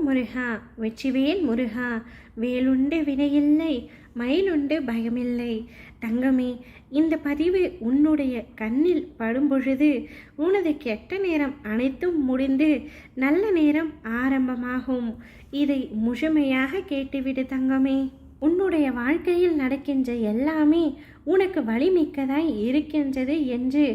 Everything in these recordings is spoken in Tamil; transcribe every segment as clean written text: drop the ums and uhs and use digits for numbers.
முருகா வெற்றிவேல் முருகா, வேலுண்டு வினையில்லை, மயிலுண்டு பயமில்லை. தங்கமே, இந்த பதிவு உன்னுடைய கண்ணில் படும்பொழுது உனது கெட்ட நேரம் அனைத்தும் முடிந்து நல்ல நேரம் ஆரம்பமாகும். இதை முழுமையாக கேட்டுவிடு தங்கமே. உன்னுடைய வாழ்க்கையில் நடக்கின்ற எல்லாமே உனக்கு வலிமிக்கதாய் இருக்கின்றது என்று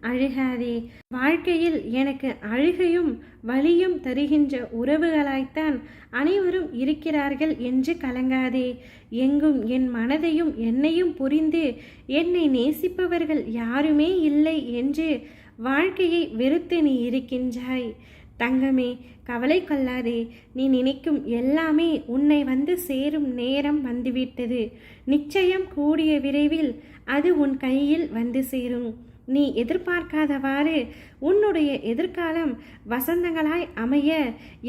அழுகாதே. வாழ்க்கையில் எனக்கு அழுகையும் வலியும் தருகின்ற உறவுகளாய்த்தான் அனைவரும் இருக்கிறார்கள் என்று கலங்காதே. எங்கும் என் மனதையும் என்னையும் புரிந்து என்னை நேசிப்பவர்கள் யாருமே இல்லை என்று வாழ்க்கையை வெறுத்து நீ இருக்கின்றாய். தங்கமே, கவலை கொள்ளாதே. நீ நினைக்கும் எல்லாமே உன்னை வந்து சேரும் நேரம் வந்துவிட்டது. நிச்சயம் கூடிய விரைவில் அது உன் கையில் வந்து சேரும். நீ எதிர்பார்க்காதவாறு உன்னுடைய எதிர்காலம் வசந்தங்களாய் அமைய,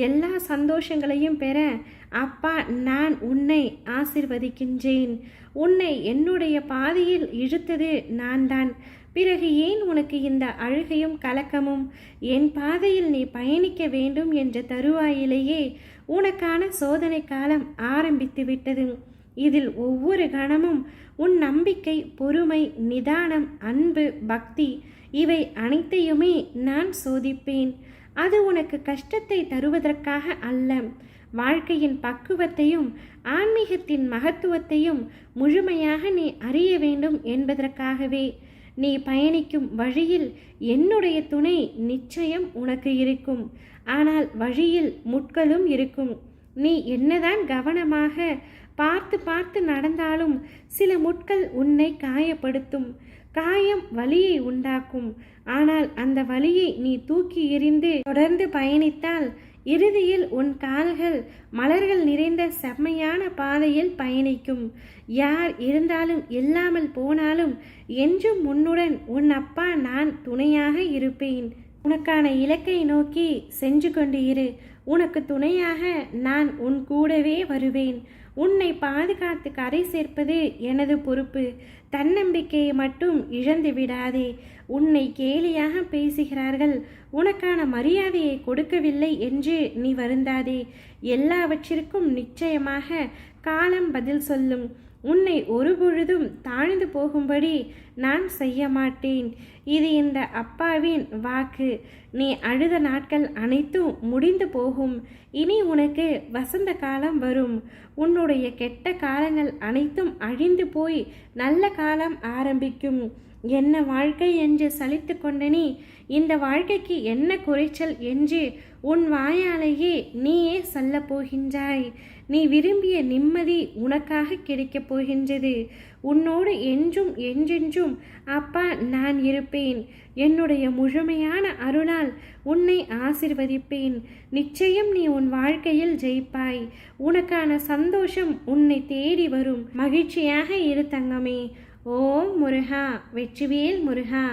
எல்லா சந்தோஷங்களையும் பெற அப்பா நான் உன்னை ஆசிர்வதிக்கின்றேன். உன்னை என்னுடைய பாதையில் இழுத்தது நான் தான். பிறகு ஏன் உனக்கு இந்த அழுகையும் கலக்கமும்? என் பாதையில் நீ பயணிக்க வேண்டும் என்ற தருவாயிலேயே உனக்கான சோதனை காலம் ஆரம்பித்து விட்டது. இதில் ஒவ்வொரு கணமும் உன் நம்பிக்கை, பொறுமை, நிதானம், அன்பு, பக்தி இவை அனைத்தையுமே நான் சோதிப்பேன். அது உனக்கு கஷ்டத்தை தருவதற்காக அல்ல, வாழ்க்கையின் பக்குவத்தையும் ஆன்மீகத்தின் மகத்துவத்தையும் முழுமையாக நீ அறிய வேண்டும் என்பதற்காகவே. நீ பயணிக்கும் வழியில் என்னுடைய துணை நிச்சயம் உனக்கு இருக்கும். ஆனால் வழியில் முட்களும் இருக்கும். நீ என்னதான் கவனமாக பார்த்து பார்த்து நடந்தாலும் சில முட்கள் உன்னை காயப்படுத்தும். காயம் வலியை உண்டாக்கும். ஆனால் அந்த வலியை நீ தூக்கி எறிந்து தொடர்ந்து பயணித்தால் இறுதியில் உன் கால்கள் மலர்கள் நிறைந்த செம்மையான பாதையில் பயணிக்கும். யார் இருந்தாலும் இல்லாமல் போனாலும் என்றும் உன்னுடன் உன் அப்பா நான் துணையாக இருப்பேன். உனக்கான இலக்கை நோக்கி சென்று கொண்டு இரு. உனக்கு துணையாக நான் உன் கூடவே வருவேன். உன்னை பாதுகாத்து கரை சேர்ப்பது எனது பொறுப்பு. தன்னம்பிக்கையை மட்டும் இழந்து விடாதே. உன்னை கேலியாக பேசுகிறார்கள், உனக்கான மரியாதையை கொடுக்கவில்லை என்று நீ வருந்தாதே. எல்லாவற்றிற்கும் நிச்சயமாக காலம் பதில் சொல்லும். உன்னை ஒருபொழுதும் தாழ்ந்து போகும்படி நான் செய்ய மாட்டேன். இது இந்த அப்பாவின் வாக்கு. நீ அழுத நாட்கள் அனைத்தும் முடிந்து போகும். இனி உனக்கு வசந்த காலம் வரும். உன்னுடைய கெட்ட காலங்கள் அனைத்தும் அழிந்து போய் நல்ல காலம் ஆரம்பிக்கும். என்ன வாழ்க்கை என்று சலித்து கொண்ட நீ இந்த வாழ்க்கைக்கு என்ன குறைச்சல் என்று உன் வாயாலேயே நீயே சொல்ல போகின்றாய். நீ விரும்பிய நிம்மதி உனக்காக கிடைக்கப் போகின்றது. உன்னோடு என்றும் என்றென்றும் அப்பா நான் இருப்பேன். என்னுடைய முழுமையான அருளால் உன்னை ஆசிர்வதிப்பேன். நிச்சயம் நீ உன் வாழ்க்கையில் ஜெயிப்பாய். உனக்கான சந்தோஷம் உன்னை தேடி வரும். மகிழ்ச்சியாக இரு தங்கமே. ஓம் முருகா வெற்றிவேல் முருகா,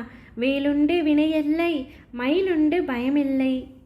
வேலுண்டு வினையில்லை, மயிலுண்டு பயமில்லை.